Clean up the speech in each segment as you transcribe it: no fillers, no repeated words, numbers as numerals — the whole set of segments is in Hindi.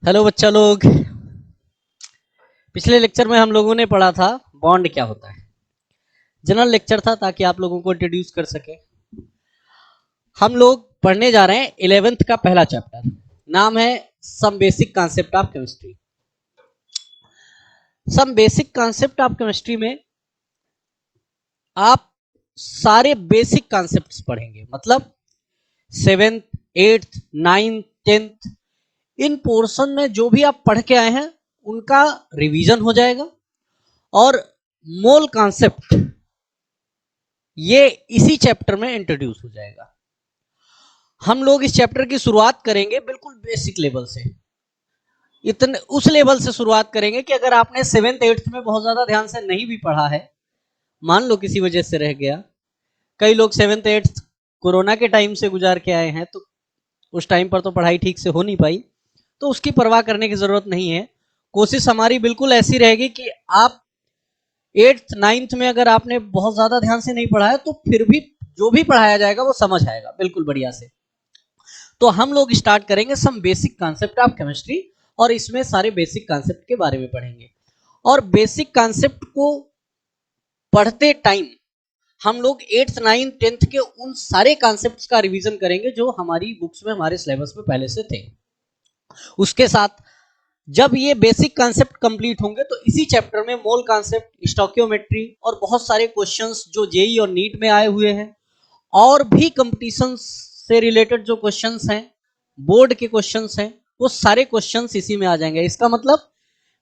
हेलो बच्चा लोग। पिछले लेक्चर में हम लोगों ने पढ़ा था बॉन्ड क्या होता है। जनरल लेक्चर था ताकि आप लोगों को इंट्रोड्यूस कर सके। हम लोग पढ़ने जा रहे हैं 11th का पहला चैप्टर। नाम है some basic concept of chemistry. Some basic concept of chemistry में आप सारे बेसिक कॉन्सेप्ट्स पढ़ेंगे, मतलब 7th 8th 9th 10th इन पोर्शन में जो भी आप पढ़ के आए हैं उनका रिवीजन हो जाएगा। और मोल कॉन्सेप्ट ये इसी चैप्टर में इंट्रोड्यूस हो जाएगा। हम लोग इस चैप्टर की शुरुआत करेंगे बिल्कुल बेसिक लेवल से। इतने उस लेवल से शुरुआत करेंगे कि अगर आपने 7th 8th में बहुत ज्यादा ध्यान से नहीं भी पढ़ा है, मान लो किसी वजह से रह गया, कई लोग 7th 8th कोरोना के टाइम से गुजार के आए हैं, तो उस टाइम पर तो पढ़ाई ठीक से हो नहीं पाई, तो उसकी परवाह करने की जरूरत नहीं है। कोशिश हमारी बिल्कुल ऐसी रहेगी कि आप 8th 9th में अगर आपने बहुत ज्यादा ध्यान से नहीं पढ़ा है तो फिर भी जो भी पढ़ाया जाएगा वो समझ आएगा बिल्कुल बढ़िया से। तो हम लोग स्टार्ट करेंगे some basic concept of chemistry और इसमें सारे बेसिक कॉन्सेप्ट के बारे में पढ़ेंगे। और बेसिक कॉन्सेप्ट को पढ़ते टाइम हम लोग 8th 9th 10th के उन सारे कॉन्सेप्ट्स का रिवीजन करेंगे जो हमारी बुक्स में हमारे सिलेबस में पहले से थे। उसके साथ जब ये बेसिक कॉन्सेप्ट कंप्लीट होंगे तो इसी चैप्टर में मोल कॉन्सेप्ट, स्टोकियोमेट्री और बहुत सारे क्वेश्चंस जो जेई और नीट में आए हुए हैं और भी कंपटीशन से रिलेटेड जो क्वेश्चंस हैं, बोर्ड के क्वेश्चंस हैं, वो सारे क्वेश्चंस इसी में आ जाएंगे। इसका मतलब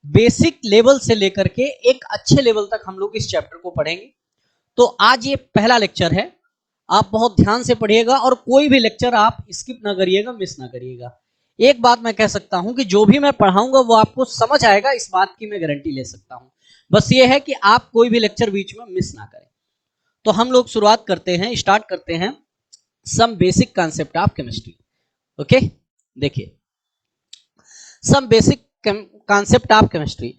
बेसिक लेवल से लेकर के एक अच्छे लेवल तक हम लोग इस चैप्टर को पढ़ेंगे। तो आज ये पहला लेक्चर है, आप बहुत ध्यान से पढ़िएगा और कोई भी लेक्चर आप स्किप ना करिएगा, मिस ना करिएगा। एक बात मैं कह सकता हूं कि जो भी मैं पढ़ाऊंगा वो आपको समझ आएगा, इस बात की मैं गारंटी ले सकता हूं। बस ये है कि आप कोई भी लेक्चर बीच में मिस ना करें। तो हम लोग शुरुआत करते हैं, स्टार्ट करते हैं some basic concept of chemistry. Okay, देखिए some basic concept of chemistry,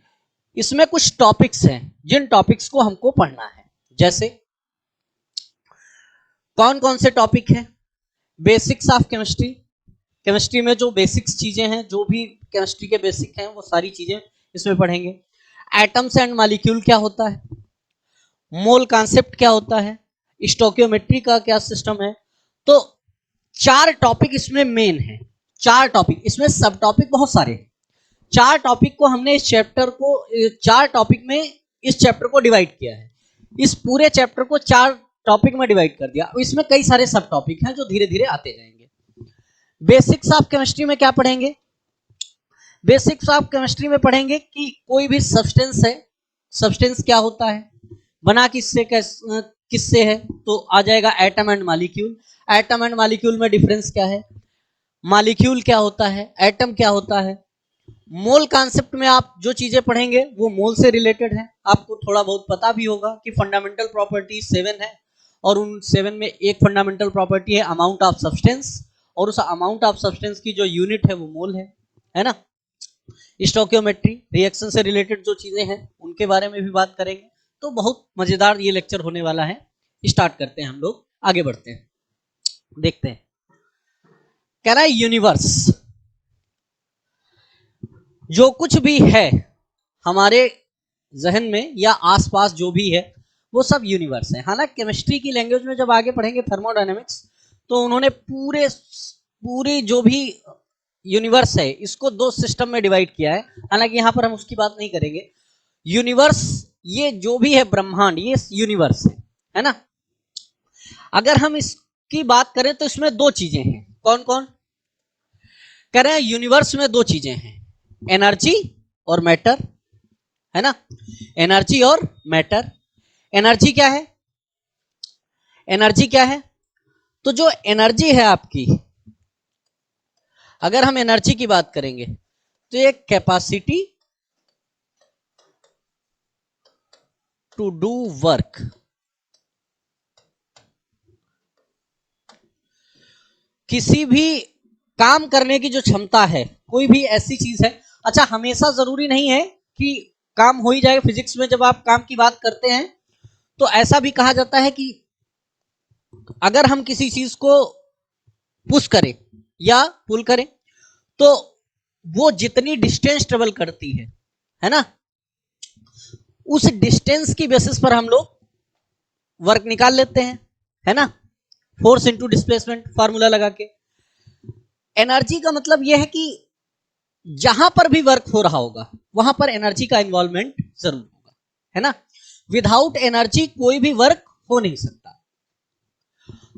इसमें कुछ टॉपिक्स हैं जिन टॉपिक्स को हमको पढ़ना है। जैसे कौन कौन से टॉपिक हैं? बेसिक्स ऑफ केमिस्ट्री, केमिस्ट्री में जो बेसिक्स चीजें हैं, जो भी केमिस्ट्री के बेसिक हैं वो सारी चीजें इसमें पढ़ेंगे। एटम्स एंड मॉलिक्यूल क्या होता है, मोल कॉन्सेप्ट क्या होता है, स्टोकियोमेट्री का क्या सिस्टम है। तो 4 टॉपिक इसमें मेन है। 4 टॉपिक, इसमें सब टॉपिक बहुत सारे हैं। 4 टॉपिक को हमने इस चैप्टर को 4 टॉपिक में इस चैप्टर को डिवाइड किया है। इस पूरे चैप्टर को 4 टॉपिक में डिवाइड कर दिया। इसमें कई सारे सब टॉपिक हैं जो धीरे धीरे आते जाएंगे। बेसिक्स ऑफ केमिस्ट्री में क्या पढ़ेंगे? बेसिक्स ऑफ केमिस्ट्री में पढ़ेंगे कि कोई भी सब्सटेंस है, सब्सटेंस क्या होता है, बना किससे है, तो आ जाएगा atom and molecule. Atom and molecule में डिफरेंस क्या है, मॉलिक्यूल क्या होता है, एटम क्या होता है। मोल कॉन्सेप्ट में आप जो चीजें पढ़ेंगे वो मोल से रिलेटेड है। आपको थोड़ा बहुत पता भी होगा कि फंडामेंटल प्रॉपर्टी 7 है और उन 7 में एक फंडामेंटल प्रॉपर्टी है अमाउंट ऑफ सब्सटेंस, और उस अमाउंट ऑफ सब्सटेंस की जो यूनिट है वो मोल है ना। स्टोकियोमेट्री, रिएक्शन से रिलेटेड जो चीजें हैं उनके बारे में भी बात करेंगे। तो बहुत मजेदार ये लेक्चर होने वाला है। स्टार्ट करते हैं, हम लोग आगे बढ़ते हैं, देखते हैं। कह रहा है यूनिवर्स, जो कुछ भी है हमारे जहन में या आसपास जो भी है वो सब यूनिवर्स है। हालांकि केमिस्ट्री की लैंग्वेज में जब आगे पढ़ेंगे थर्मोडायनेमिक्स, तो उन्होंने पूरी जो भी यूनिवर्स है इसको 2 सिस्टम में डिवाइड किया है। हालांकि यहां पर हम उसकी बात नहीं करेंगे। यूनिवर्स, ये जो भी है ब्रह्मांड, ये यूनिवर्स है ना। अगर हम इसकी बात करें तो इसमें 2 चीजें हैं। कौन कौन? कह रहे हैं यूनिवर्स में 2 चीजें हैं, एनर्जी और मैटर, है ना। एनर्जी और मैटर। एनर्जी क्या है? एनर्जी क्या है? तो जो एनर्जी है आपकी, अगर हम एनर्जी की बात करेंगे तो ये कैपेसिटी टू डू वर्क, किसी भी काम करने की जो क्षमता है, कोई भी ऐसी चीज है। अच्छा, हमेशा जरूरी नहीं है कि काम हो ही जाए। फिजिक्स में जब आप काम की बात करते हैं तो ऐसा भी कहा जाता है कि अगर हम किसी चीज को पुश करें या पुल करें तो वो जितनी डिस्टेंस ट्रेवल करती है ना, उस डिस्टेंस की बेसिस पर हम लोग वर्क निकाल लेते हैं, है ना, फोर्स इंटू डिस्प्लेसमेंट फार्मूला लगा के। एनर्जी का मतलब यह है कि जहां पर भी वर्क हो रहा होगा वहां पर एनर्जी का इन्वॉल्वमेंट जरूर होगा, है ना। विदाउट एनर्जी कोई भी वर्क हो नहीं सकता,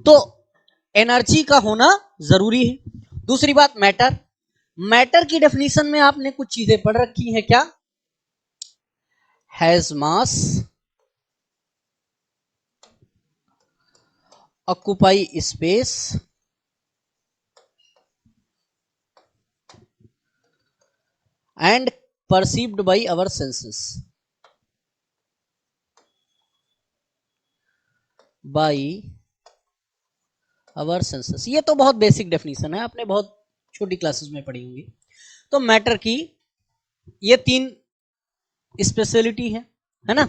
तो एनर्जी का होना जरूरी है। दूसरी बात मैटर, मैटर की डेफिनेशन में आपने कुछ चीजें पढ़ रखी हैं क्या, has mass, occupy space and perceived by our senses, by our senses. ये तो बहुत बेसिक डेफिनेशन है, आपने बहुत छोटी क्लासेस में पढ़ी होंगी। तो मैटर की ये 3 स्पेशलिटी है ना।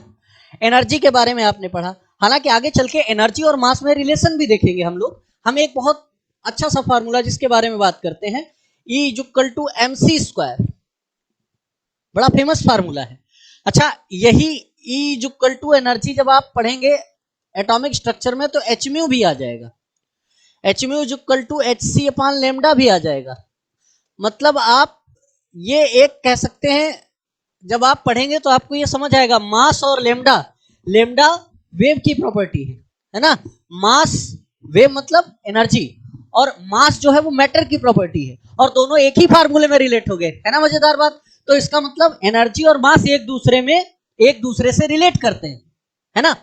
एनर्जी के बारे में आपने पढ़ा, हालांकि आगे चल के एनर्जी और मास में रिलेशन भी देखेंगे हम लोग। हम एक बहुत अच्छा सा फार्मूला जिसके बारे में बात करते हैं, E equal to mc square, बड़ा फेमस फार्मूला है। अच्छा, यही E इक्वल टू एनर्जी जब आप पढ़ेंगे एटॉमिक स्ट्रक्चर में तो एच म्यू भी आ जाएगा, H mu equal to H C upon lambda भी आ जाएगा। मतलब आप ये एक कह सकते हैं, जब आप पढ़ेंगे तो आपको ये समझ आएगा, मास और लेमडा, लेमडा वेव की प्रॉपर्टी है ना, मास वेव मतलब एनर्जी, और मास जो है वो मैटर की प्रॉपर्टी है, और दोनों एक ही फार्मूले में रिलेट हो गए, है ना, मजेदार बात। तो इसका मतलब एनर्जी और मास एक दूसरे से रिलेट करते हैं, है ना।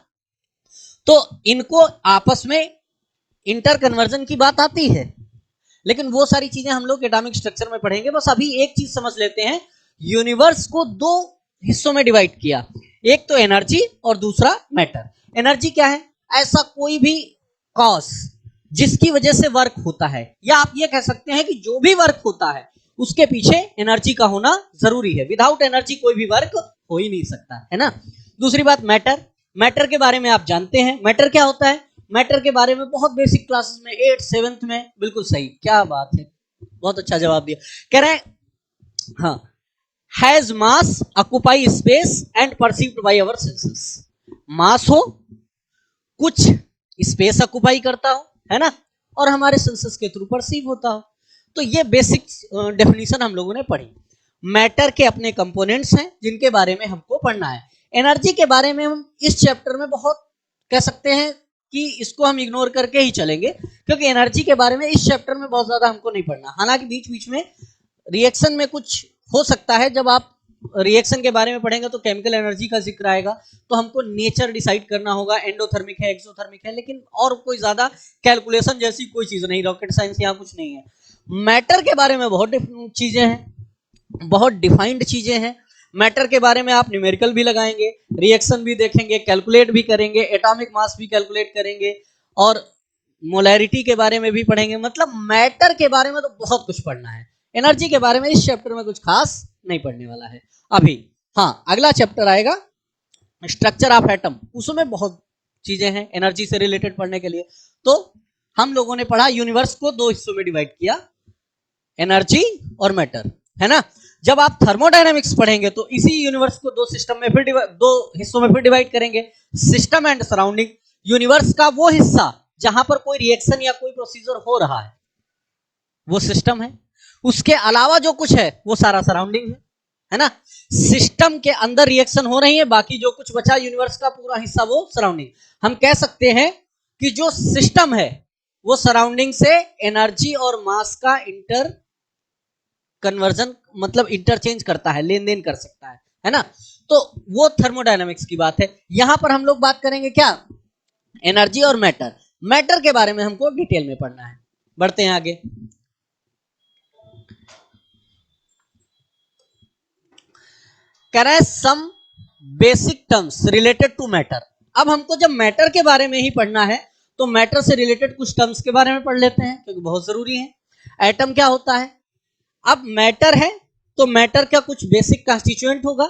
तो इनको आपस में इंटर कन्वर्जन की बात आती है, लेकिन वो सारी चीजें हम लोग एटॉमिक स्ट्रक्चर में पढ़ेंगे। बस अभी एक चीज समझ लेते हैं, यूनिवर्स को 2 हिस्सों में डिवाइड किया, एक तो एनर्जी और दूसरा मैटर। एनर्जी क्या है, ऐसा कोई भी कॉज जिसकी वजह से वर्क होता है, या आप ये कह सकते हैं कि जो भी वर्क होता है उसके पीछे एनर्जी का होना जरूरी है, विदाउट एनर्जी कोई भी वर्क हो ही नहीं सकता, है ना। दूसरी बात मैटर, मैटर के बारे में आप जानते हैं, मैटर क्या होता है, मैटर के बारे में बहुत बेसिक क्लासेस में 8th 7th में, बिल्कुल सही, क्या बात है, बहुत अच्छा जवाब दिया। कह रहे हैं हाँ, has mass, occupy space and perceived by our senses. Mass हो, कुछ स्पेस ऑक्यूपाई करता हो, है ना, और हमारे सेंसेस के थ्रू परसीव होता हो। तो ये बेसिक डेफिनेशन हम लोगों ने पढ़ी। मैटर के अपने कंपोनेंट्स हैं जिनके बारे में हमको पढ़ना है। एनर्जी के बारे में हम इस चैप्टर में बहुत कह सकते हैं कि इसको हम इग्नोर करके ही चलेंगे, क्योंकि एनर्जी के बारे में इस चैप्टर में बहुत ज्यादा हमको नहीं पढ़ना। हालांकि बीच बीच में रिएक्शन में कुछ हो सकता है, जब आप रिएक्शन के बारे में पढ़ेंगे तो केमिकल एनर्जी का जिक्र आएगा, तो हमको नेचर डिसाइड करना होगा, एंडोथर्मिक है एक्सोथर्मिक है, लेकिन और कोई ज्यादा कैलकुलेशन जैसी कोई चीज नहीं, रॉकेट साइंस यहाँ कुछ नहीं है। मैटर के बारे में बहुत चीजें हैं, बहुत डिफाइंड चीजें हैं। मैटर के बारे में आप न्यूमेरिकल भी लगाएंगे, रिएक्शन भी देखेंगे, कैलकुलेट भी करेंगे, एटॉमिक मास भी कैलकुलेट करेंगे, और मोलैरिटी के बारे में भी पढ़ेंगे। मतलब मैटर के बारे में तो बहुत कुछ पढ़ना है। एनर्जी के बारे में इस चैप्टर में कुछ खास नहीं पढ़ने वाला है अभी। हाँ, अगला चैप्टर आएगा स्ट्रक्चर ऑफ एटम, उसमें बहुत चीजें हैं एनर्जी से रिलेटेड पढ़ने के लिए। तो हम लोगों ने पढ़ा यूनिवर्स को 2 हिस्सों में डिवाइड किया, एनर्जी और मैटर, है ना। जब आप थर्मोडायनामिक्स पढ़ेंगे तो इसी यूनिवर्स को 2 सिस्टम में फिर 2 हिस्सों में फिर डिवाइड करेंगे, सिस्टम एंड सराउंडिंग। यूनिवर्स का वो हिस्सा जहां पर कोई रिएक्शन या कोई प्रोसीजर हो रहा है वो सिस्टम है, उसके अलावा जो कुछ है वो सारा सराउंडिंग है ना। सिस्टम के अंदर रिएक्शन हो रही है, बाकी जो कुछ बचा यूनिवर्स का पूरा हिस्सा वो सराउंडिंग। हम कह सकते हैं कि जो सिस्टम है वो सराउंडिंग से एनर्जी और मास का इंटर कन्वर्जन मतलब इंटरचेंज करता है, लेन देन कर सकता है ना। तो वो थर्मोडायनामिक्स की बात है। यहां पर हम लोग बात करेंगे क्या, एनर्जी और मैटर। मैटर के बारे में हमको डिटेल में पढ़ना है। बढ़ते हैं आगे। कह रहा है some basic terms related to matter. अब हमको जब मैटर के बारे में ही पढ़ना है तो मैटर से रिलेटेड कुछ टर्म्स के बारे में पढ़ लेते हैं, क्योंकि बहुत जरूरी है। एटम क्या होता है, अब मैटर है तो मैटर का कुछ बेसिक कंस्टिट्यूएंट होगा।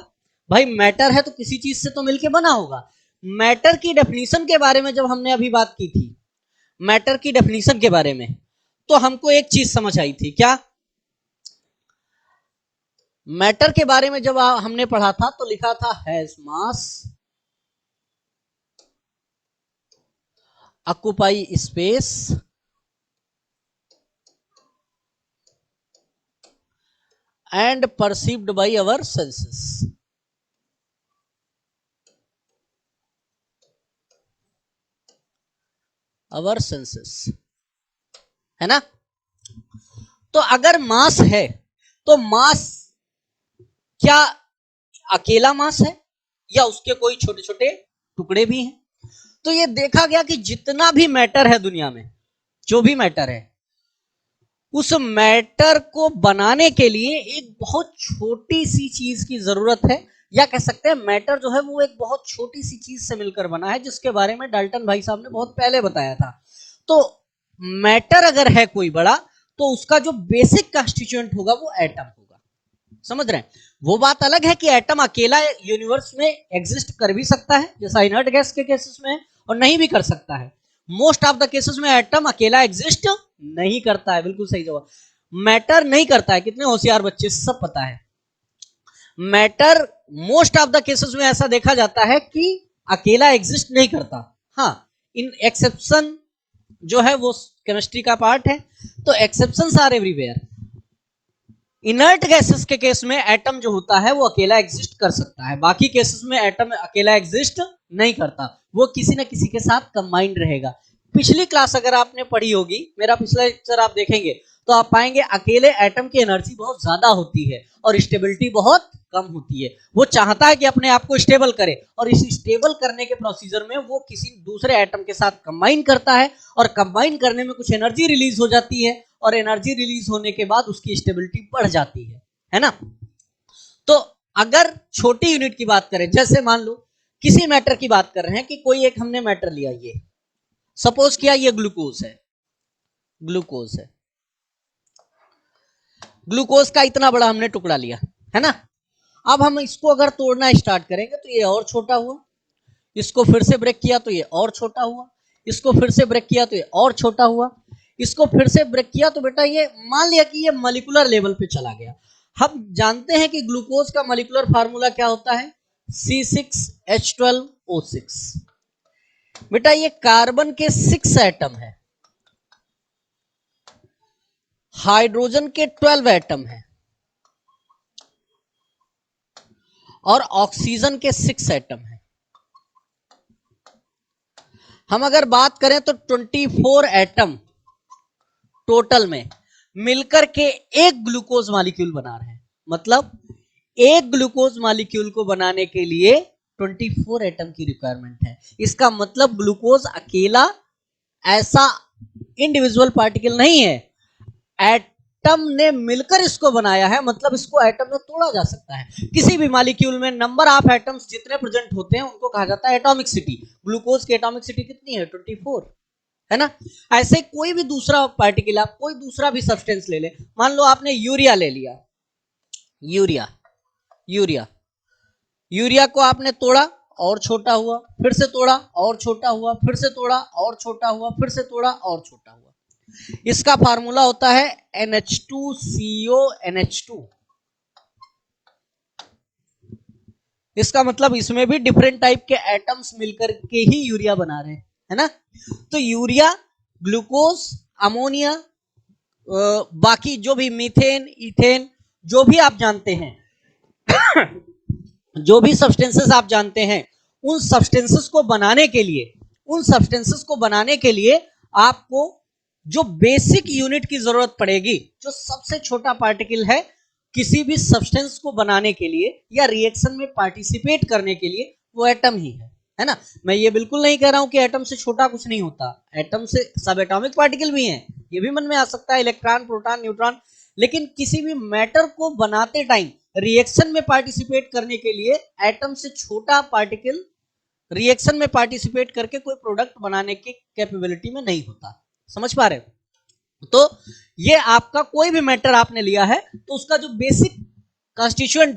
भाई मैटर है तो किसी चीज से तो मिलके बना होगा। मैटर की डेफिनेशन के बारे में जब हमने अभी बात की थी, मैटर की डेफिनेशन के बारे में, तो हमको एक चीज समझ आई थी, क्या, मैटर के बारे में जब हमने पढ़ा था तो लिखा था has mass, occupy space, and perceived by our senses. Our senses, है ना। तो अगर मास है तो मास क्या अकेला मास है या उसके कोई छोटे छोटे टुकड़े भी हैं? तो ये देखा गया कि जितना भी मैटर है दुनिया में, जो भी मैटर है, उस मैटर को बनाने के लिए एक बहुत छोटी सी चीज की जरूरत है, या कह सकते हैं मैटर जो है वो एक बहुत छोटी सी चीज से मिलकर बना है, जिसके बारे में डाल्टन भाई साहब ने बहुत पहले बताया था। तो मैटर अगर है कोई बड़ा, तो उसका जो बेसिक कॉन्स्टिट्यूएंट होगा वो एटम होगा। समझ रहे हैं? वो बात अलग है कि एटम अकेला यूनिवर्स में एग्जिस्ट कर भी सकता है, जैसा इनर्ट गैस के केसेस में, और नहीं भी कर सकता है। मोस्ट ऑफ द केसेस में एटम अकेला एग्जिस्ट नहीं करता है। बिल्कुल सही जवाब, मैटर नहीं करता है। कितने होशियार बच्चे, सब पता है। Matter most of the cases में ऐसा देखा जाता है कि अकेला एग्जिस्ट नहीं करता। हाँ, इन एक्सेप्शन जो है वो केमिस्ट्री का पार्ट है, तो exceptions are everywhere. Inert gases के केस में एटम जो होता है वो अकेला एग्जिस्ट कर सकता है, बाकी केसेस में एटम अकेला एग्जिस्ट नहीं करता, वो किसी न किसी के साथ कंबाइंड रहेगा। पिछली क्लास अगर आपने पढ़ी होगी, मेरा पिछला लेक्चर आप देखेंगे तो आप पाएंगे अकेले एटम की एनर्जी बहुत ज्यादा होती है और स्टेबिलिटी बहुत कम होती है। वो चाहता है कि अपने आप को स्टेबल करे, और इस स्टेबल करने के प्रोसीजर में वो किसी दूसरे एटम के साथ कंबाइन करता है, और कंबाइन करने में कुछ एनर्जी रिलीज हो जाती है, और एनर्जी रिलीज होने के बाद उसकी स्टेबिलिटी बढ़ जाती है ना। तो अगर छोटी यूनिट की बात करें, जैसे मान लो किसी मैटर की बात कर रहे हैं कि कोई एक हमने मैटर लिया, ये सपोज किया ये ग्लूकोज है, ग्लूकोज है, ग्लूकोज का इतना बड़ा हमने टुकड़ा लिया, है ना। अब हम इसको अगर तोड़ना स्टार्ट करेंगे तो ये और छोटा हुआ, इसको फिर से ब्रेक किया तो ये और छोटा हुआ, इसको फिर से ब्रेक किया तो ये और छोटा हुआ, इसको फिर से ब्रेक किया तो बेटा ये मान लिया कि ये मॉलिक्यूलर लेवल पे चला गया। हम जानते हैं कि ग्लूकोज का मॉलिक्यूलर फार्मूला क्या होता है, C6H12O6। बेटा ये कार्बन के 6 एटम है, हाइड्रोजन के 12 एटम है, और ऑक्सीजन के 6 एटम है। हम अगर बात करें तो 24 एटम टोटल में मिलकर के एक ग्लूकोज मॉलिक्यूल बना रहे हैं। मतलब एक ग्लूकोज मॉलिक्यूल को बनाने के लिए 24 एटम की रिक्वायरमेंट है। इसका मतलब ग्लूकोज अकेला ऐसा इंडिविजुअल पार्टिकल नहीं है, एटम ने मिलकर इसको बनाया है, मतलब इसको एटम में तोड़ा जा सकता है। किसी भी मॉलिक्यूल में नंबर ऑफ एटम्स जितने प्रेजेंट होते हैं उनको कहा जाता है एटॉमिक सिटी। ग्लूकोज की एटॉमिक सिटी कितनी है, 24, है ना। ऐसे कोई भी दूसरा पार्टिकल, आप कोई दूसरा भी सब्सटेंस ले ले, मान लो आपने यूरिया ले लिया, यूरिया यूरिया यूरिया को आपने तोड़ा और छोटा हुआ, फिर से तोड़ा और छोटा हुआ, फिर से तोड़ा और छोटा हुआ, फिर से तोड़ा और छोटा हुआ। इसका फार्मूला होता है NH2CONH2। इसका मतलब इसमें भी डिफरेंट टाइप के एटम्स मिलकर के ही यूरिया बना रहे हैं, है ना। तो यूरिया, ग्लूकोज, अमोनिया, बाकी जो भी मीथेन, इथेन, जो भी आप जानते हैं जो भी सब्सटेंसेस आप जानते हैं, उन सब्सटेंसेस को बनाने के लिए, उन सब्सटेंसेस को बनाने के लिए आपको जो बेसिक यूनिट की जरूरत पड़ेगी, जो सबसे छोटा पार्टिकल है किसी भी सब्सटेंस को बनाने के लिए या रिएक्शन में पार्टिसिपेट करने के लिए, वो एटम ही है ना। मैं ये बिल्कुल नहीं कह रहा हूं कि एटम से छोटा कुछ नहीं होता, एटम से सब एटॉमिक पार्टिकल भी हैं, ये भी मन में आ सकता है, इलेक्ट्रॉन, प्रोटॉन, न्यूट्रॉन। लेकिन किसी भी मैटर को बनाते टाइम रिएक्शन में पार्टिसिपेट करने के लिए एटम से छोटा पार्टिकल रिएक्शन में पार्टिसिपेट करके कोई प्रोडक्ट बनाने की कैपेबिलिटी में नहीं होता। समझ पा रहे हो? तो ये आपका कोई भी मैटर आपने लिया है तो उसका जो बेसिक कॉन्स्टिट्यूएंट